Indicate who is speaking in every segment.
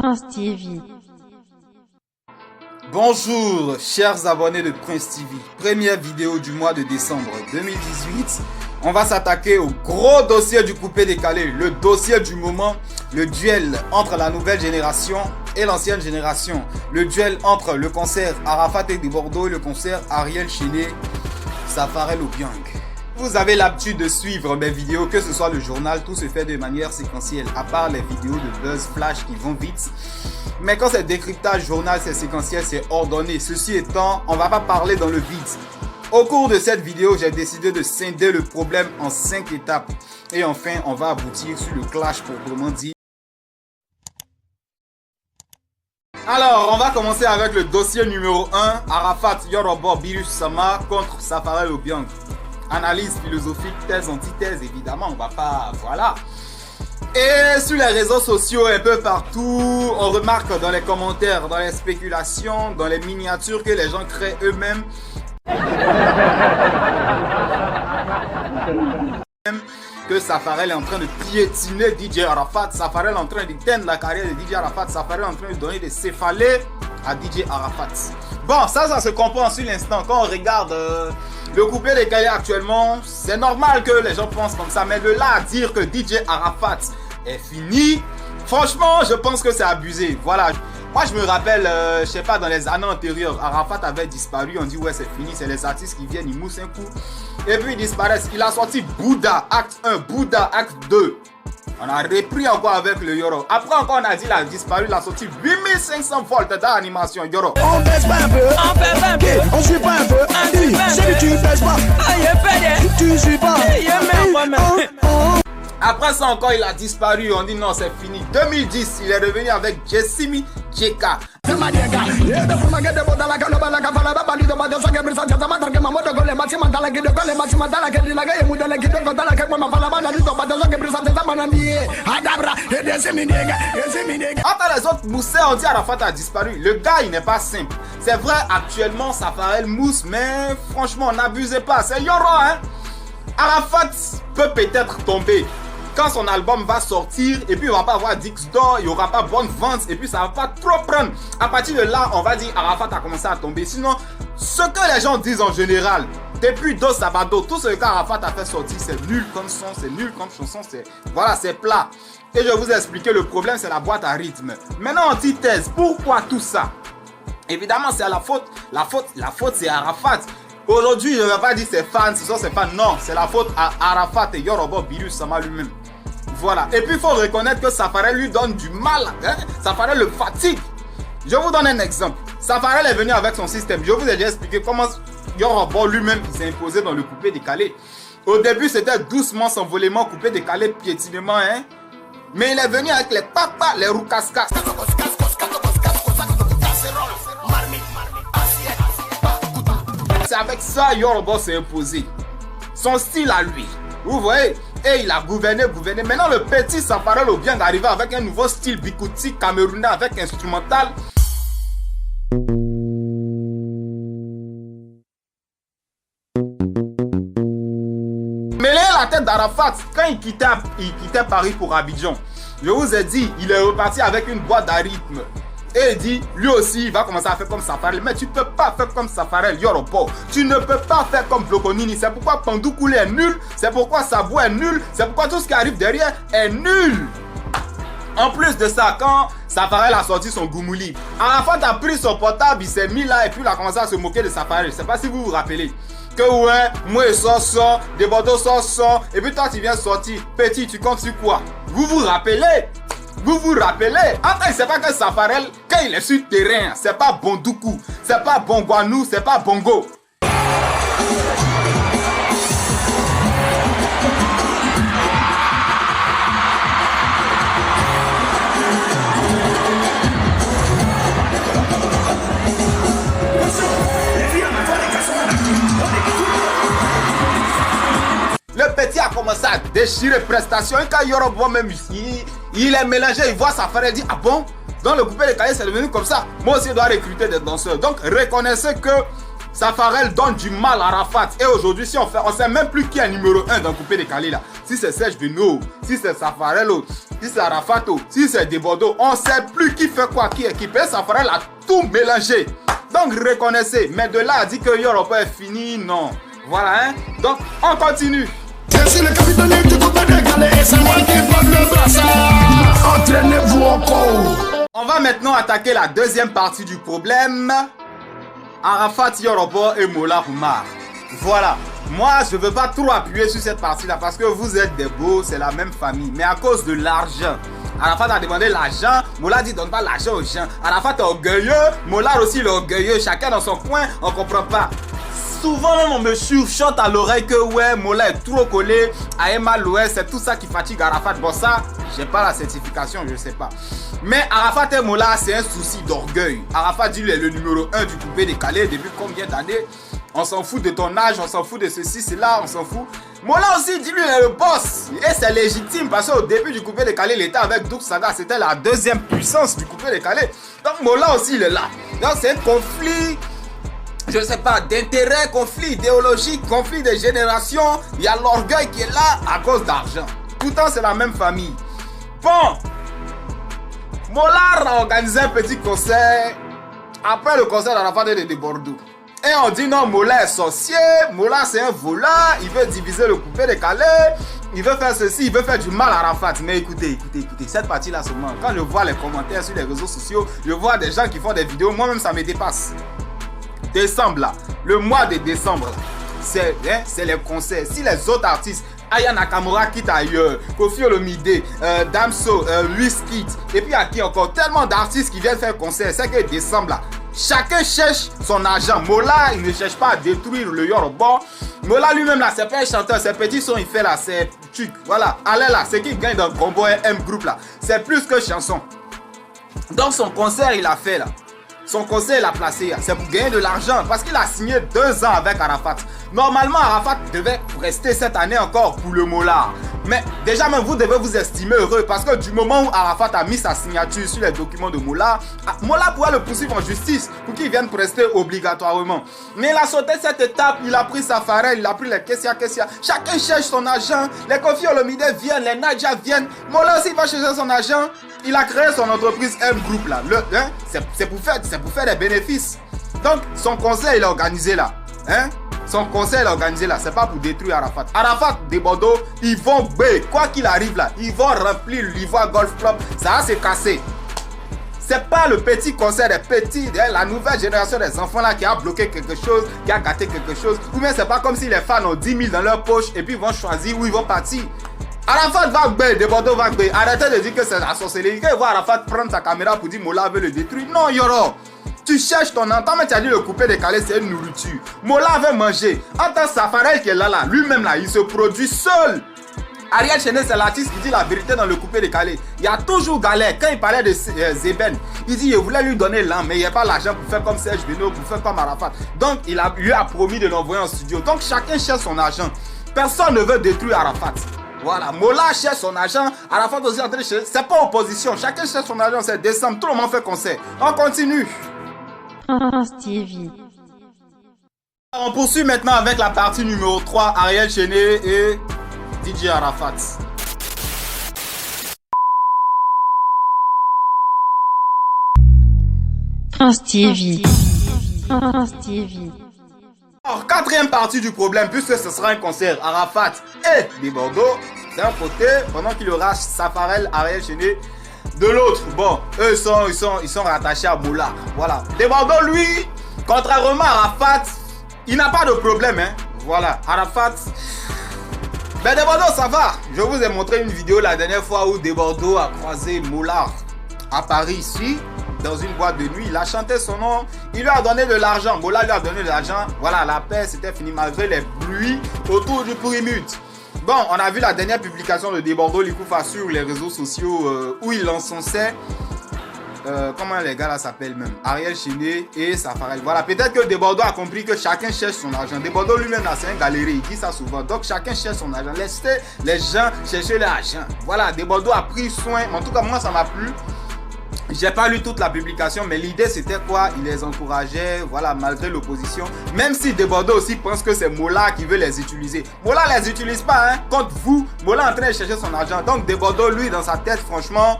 Speaker 1: Prince TV.
Speaker 2: Bonjour chers abonnés de Prince TV, première vidéo du mois de décembre 2018. On va s'attaquer au gros dossier du coupé décalé, le dossier du moment, le duel entre la nouvelle génération et l'ancienne génération. Le duel entre le concert Arafat et de Bordeaux et le concert Ariel Chéné, Safarel Obiang. Vous avez l'habitude de suivre mes vidéos, que ce soit le journal, tout se fait de manière séquentielle, à part les vidéos de buzz flash qui vont vite. Mais quand c'est décryptage journal, c'est séquentiel, c'est ordonné. Ceci étant, on va pas parler dans le vide. Au cours de cette vidéo, j'ai décidé de scinder le problème en 5 étapes. Et enfin, on va aboutir sur le clash proprement dit. Alors, on va commencer avec le dossier numéro 1, Arafat Yoruba Birus Sama contre Safarel Obiang. Analyse philosophique, thèse, antithèse, évidemment, on va pas... Voilà. Et sur les réseaux sociaux, un peu partout, on remarque dans les commentaires, dans les spéculations, dans les miniatures que les gens créent eux-mêmes, que Safarel est en train de piétiner DJ Arafat, Safarel est en train d'éteindre la carrière de DJ Arafat, Safarel est en train de donner des céphalées à DJ Arafat. Bon, ça se comprend sur l'instant. Quand on regarde le coupé décalé actuellement, c'est normal que les gens pensent comme ça. Mais de là à dire que DJ Arafat est fini, franchement, je pense que c'est abusé. Voilà. Moi, je me rappelle, je sais pas, dans les années antérieures, Arafat avait disparu. On dit, ouais, c'est fini. C'est les artistes qui viennent, ils moussent un coup. Et puis, ils disparaissent. Il a sorti Bouddha, acte 1, Bouddha, acte 2. On a repris encore avec le Yoro. Après encore on a dit il a disparu, il a sorti 8500 volts d'animation Yoro.
Speaker 3: On baisse pas un peu, on baisse un peu, on suit pas un peu, si tu baisses pas, tu suis pas.
Speaker 2: Après ça encore il a disparu, on dit non c'est fini. 2010 il est revenu avec Jessimi Jeka. Entre les autres moussés, on dit Arafat a disparu. Le gars il n'est pas simple. C'est vrai actuellement Safarel mousse, mais franchement n'abusez pas, c'est Yoro hein. Arafat peut peut-être tomber quand son album va sortir et puis on va pas avoir Dix d'or, il y aura pas bonne vente et puis ça va pas trop prendre. À partir de là, on va dire Arafat a commencé à tomber. Sinon, ce que les gens disent en général, depuis Dos Sabado, tout ce qu'Arafat a fait sortir, c'est nul comme son, c'est nul comme chanson, c'est voilà, c'est plat. Et je vais vous expliquer le problème, c'est la boîte à rythme. Maintenant, antithèse, pourquoi tout ça? Évidemment, c'est la faute c'est Arafat. Aujourd'hui, je ne vais pas dire ses fans, ce sont ses fans, non, c'est la faute à Arafat et Yoruba Birus Sama lui-même. Voilà, et puis il faut reconnaître que Safarel lui donne du mal, hein? Safarel le fatigue. Je vous donne un exemple. Safarel est venu avec son système, je vous ai déjà expliqué comment Yoruba lui-même s'est imposé dans le coupé décalé. Au début, c'était doucement, s'envolement, coupé décalé, piétinement, hein? Mais il est venu avec les papas, les roucascas. C'est avec ça Yoruba s'est imposé. Son style à lui. Vous voyez? Et il a gouverné. Maintenant le petit Safarel Obiang arrivé avec un nouveau style bikouti camerounais avec instrumental. Mêlez la tête d'Arafat quand il quittait Paris pour Abidjan. Je vous ai dit, il est reparti avec une boîte à rythme. Et il dit, lui aussi, il va commencer à faire comme Safarel. Mais tu ne peux pas faire comme Safarel, Yoruba. Tu ne peux pas faire comme Blokonini. C'est pourquoi Pandoukoulé est nul. C'est pourquoi Sabou est nul. C'est pourquoi tout ce qui arrive derrière est nul. En plus de ça, quand Safarel a sorti son Goumouli, Arafat a pris son portable, il s'est mis là et puis il a commencé à se moquer de Safarel. Je ne sais pas si vous vous rappelez. Que ouais, moi je sors, des Bordeaux sort, et puis toi tu viens sortir. Petit, tu comptes sur quoi? Vous vous rappelez? Vous vous rappelez? Après, c'est pas que Safarel, quand il est sur le terrain, c'est pas Bondoukou, c'est pas Bongwanou, c'est pas Bongo. Le petit a commencé à déchirer prestations. Et quand Yoruba même ici, il est mélangé, il voit Safarel, il dit ah bon, dans le coupé décalé c'est devenu comme ça. Moi aussi je dois recruter des danseurs. Donc reconnaissez que Safarel donne du mal à Arafat. Et aujourd'hui si on sait même plus qui est numéro 1 dans le coupé décalé là. si c'est Serge Beno, si c'est Safarello, si c'est Arafato, si c'est Debordo, on ne sait plus qui fait quoi, qui est qui. Et Safarel a tout mélangé. Donc reconnaissez, mais de là à dire que Europa est fini, non. Voilà, hein. Donc on continue.
Speaker 3: Je suis le capitaine du groupe de Galais et c'est moi qui porte le brassard. Entraînez-vous encore.
Speaker 2: On va maintenant attaquer la deuxième partie du problème. Arafat Yorobo et Mola Oumar. Voilà. Moi, je ne veux pas trop appuyer sur cette partie-là parce que vous êtes des beaux, c'est la même famille. Mais à cause de l'argent, Arafat a demandé l'argent. Mola dit donne pas l'argent aux gens. Arafat est orgueilleux. Mola aussi est orgueilleux. Chacun dans son coin, on ne comprend pas. Souvent, on me chuchote à l'oreille que ouais, Mola est trop collé. Aema Louès, c'est tout ça qui fatigue Arafat. Bon, ça, j'ai pas la certification, je ne sais pas. Mais Arafat et Mola, c'est un souci d'orgueil. Arafat dit, il est le numéro 1 du coupé décalé depuis combien d'années? On s'en fout de ton âge, on s'en fout de ceci, cela, on s'en fout. Mola aussi dit, lui, il est le boss. Et c'est légitime parce qu'au début du coupé décalé, il était avec Douk Saga. C'était la deuxième puissance du coupé décalé. Donc Mola aussi, il est là. Donc c'est un conflit, je ne sais pas, d'intérêt, conflit idéologique, conflit de génération. Il y a l'orgueil qui est là à cause d'argent. Pourtant, c'est la même famille. Bon, Mola a organisé un petit concert après le concert d'Arafat et de Bordeaux. Et on dit non, Mola est sorcier, Mola c'est un voleur, il veut diviser le coupé décalé, il veut faire ceci, il veut faire du mal à Arafat. Mais écoutez, cette partie-là seulement, quand je vois les commentaires sur les réseaux sociaux, je vois des gens qui font des vidéos, moi-même ça me dépasse. Décembre là, le mois de décembre là, c'est les concerts. Si les autres artistes, Aya Nakamura quitte ailleurs, Kofi Olomide, Damso, Wizkid, et puis à qui encore, tellement d'artistes qui viennent faire concert, c'est que décembre là, chacun cherche son argent. Mola, il ne cherche pas à détruire le Yoruba. Mola lui-même là, c'est pas un chanteur, ses petits sons il fait là, c'est truc. Voilà, allez là, c'est qui gagne dans le combo M group là, c'est plus que chanson. Donc son concert il a fait là. Son concert il a placé, c'est pour gagner de l'argent parce qu'il a signé 2 ans avec Arafat. Normalement Arafat devait rester cette année encore pour le Mola. Mais déjà même vous devez vous estimer heureux parce que du moment où Arafat a mis sa signature sur les documents de Mola, Mola pourra le poursuivre en justice pour qu'il vienne prester obligatoirement. Mais il a sauté cette étape, il a pris Safarel, il a pris les Kessia. Chacun cherche son argent, les Kofi Olomide viennent, les Nadja viennent. Mola aussi va chercher son argent. Il a créé son entreprise M Group là. C'est pour faire des bénéfices. Donc son concert il est organisé là. Son concert est organisé là. C'est pas pour détruire Arafat. Arafat des Bordeaux, ils vont quoi qu'il arrive là. Ils vont remplir l'Ivoire Golf Club. Ça va se casser. C'est pas le petit concert des petits, la nouvelle génération des enfants là qui a bloqué quelque chose, qui a gâté quelque chose. Ou bien c'est pas comme si les fans ont 10 000 dans leur poche et puis ils vont choisir où ils vont partir. Arafat va gagner, des Bordeaux va gagner. Arrêtez de dire que c'est la sorcellerie. Quand il voit Arafat prendre sa caméra pour dire Mola veut le détruire. Non, Yoro. Tu cherches ton entend, mais tu as dit le coupé décalé, c'est une nourriture. Mola veut manger. Entends Safarel qui est là, lui-même là, il se produit seul. Ariel Chenet, c'est l'artiste qui dit la vérité dans le coupé décalé. Il y a toujours galère. Quand il parlait de Zeben, il dit il voulait lui donner l'âme, mais il n'y a pas l'argent pour faire comme Serge Beno, pour faire comme Arafat. Donc il lui a promis de l'envoyer en studio. Donc chacun cherche son argent. Personne ne veut détruire Arafat. Voilà, Mola cherche son argent, Arafat aussi en train de chercher. C'est pas opposition, chacun cherche son argent, c'est décembre, tout le monde fait concert. On continue.
Speaker 1: Stevie.
Speaker 2: On poursuit maintenant avec la partie numéro 3, Ariel Chenet et DJ Arafat.
Speaker 1: Stevie. Stevie.
Speaker 2: Alors, quatrième partie du problème, puisque ce sera un concert Arafat et des Bordeaux, d'un côté, pendant qu'il y aura Safarel, Ariel Chenet de l'autre. Bon, eux ils sont rattachés à Mola. Voilà. Des Bordeaux, lui, contrairement à Arafat, il n'a pas de problème. Voilà, Arafat. Mais des Bordeaux, ça va. Je vous ai montré une vidéo la dernière fois où des Bordeaux a croisé Mola à Paris ici. Dans une boîte de nuit, il a chanté son nom, il lui a donné de l'argent, Mola lui a donné de l'argent, voilà, la paix c'était fini malgré les bruits autour du Purimut. Bon, on a vu la dernière publication de Debordo Likoufa sur les réseaux sociaux où il encençait, comment les gars là s'appellent même, Ariel Chenet et Safarel. Voilà, peut-être que Debordo a compris que chacun cherche son argent. Debordo lui-même là c'est un galéré, il dit ça souvent, donc chacun cherche son argent, laissez les gens chercher l'argent. Voilà, Debordo a pris soin, en tout cas moi ça m'a plu. J'ai pas lu toute la publication, mais l'idée c'était quoi? Il les encourageait, voilà, malgré l'opposition. Même si Desbordeaux aussi pense que c'est Mola qui veut les utiliser. Mola les utilise pas, hein. Contre vous, Mola est en train de chercher son argent. Donc Desbordeaux, lui, dans sa tête, franchement,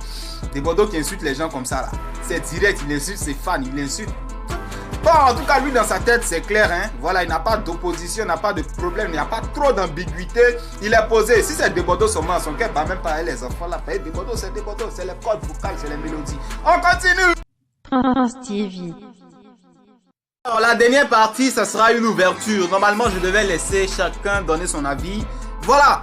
Speaker 2: Desbordeaux qui insulte les gens comme ça là. C'est direct, il insulte ses fans, il insulte. Bon, en tout cas, lui, dans sa tête, c'est clair, hein. Voilà, il n'a pas d'opposition, il n'a pas de problème, il n'y a pas trop d'ambiguïté. Il est posé. Si c'est Desbordeaux seulement à son cœur, bah même pas les enfants là. Desbordeaux, c'est les codes vocales, c'est les mélodies. On continue.
Speaker 1: France TV.
Speaker 2: Alors, la dernière partie, ça sera une ouverture. Normalement, je devais laisser chacun donner son avis. Voilà.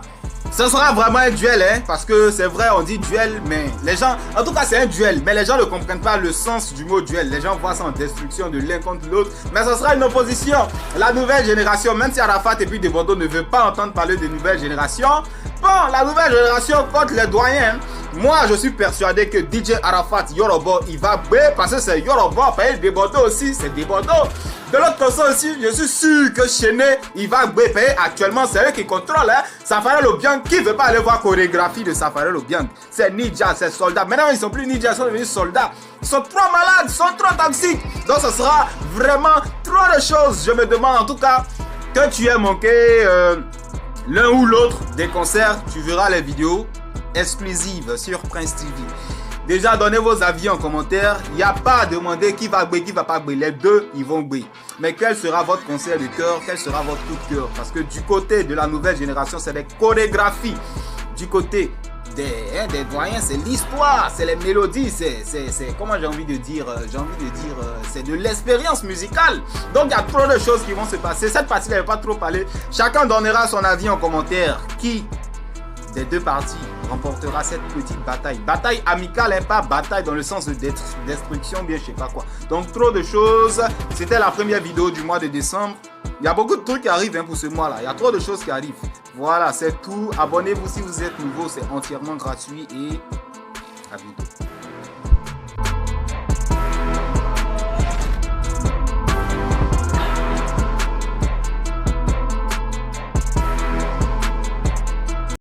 Speaker 2: Ce sera vraiment un duel, hein, parce que c'est vrai, on dit duel, mais les gens, en tout cas c'est un duel, mais les gens ne comprennent pas le sens du mot duel. Les gens voient ça en destruction de l'un contre l'autre, mais ce sera une opposition. La nouvelle génération, même si Arafat et puis Desbordeaux ne veulent pas entendre parler de nouvelle génération, bon, la nouvelle génération contre les doyens. Moi, je suis persuadé que DJ Arafat, Yorobo, il va briller parce que c'est Yorobo, pareil, Desbordeaux aussi, c'est Desbordeaux. De l'autre côté aussi, je suis sûr que Chené, il va briller. Actuellement, c'est eux qui contrôlent, hein. Safarel Obiang, qui ne veut pas aller voir chorégraphie de Safarel Obiang? C'est ninja, c'est soldat. Maintenant, ils ne sont plus ninjas, ils sont devenus soldats. Ils sont trop malades, ils sont trop toxiques. Donc, ce sera vraiment trop de choses. Je me demande en tout cas que tu aies manqué l'un ou l'autre des concerts. Tu verras les vidéos exclusives sur Prince TV. Déjà, donnez vos avis en commentaire. Il n'y a pas à demander qui va briller, qui va pas briller. Les deux, ils vont briller. Mais quel sera votre concert de cœur? Quel sera votre coup de cœur? Parce que du côté de la nouvelle génération, c'est des chorégraphies. Du côté des doyens, c'est l'histoire, c'est les mélodies, c'est comment j'ai envie de dire, c'est de l'expérience musicale. Donc, il y a trop de choses qui vont se passer. Cette partie, elle ne va pas trop parler. Chacun donnera son avis en commentaire. Qui des deux parties remportera cette petite bataille? Bataille amicale et pas bataille dans le sens de destruction, bien je sais pas quoi. Donc trop de choses. C'était la première vidéo du mois de décembre. Il y a beaucoup de trucs qui arrivent, hein, pour ce mois là. Il y a trop de choses qui arrivent. Voilà, c'est tout. Abonnez-vous si vous êtes nouveau, c'est entièrement gratuit et à bientôt.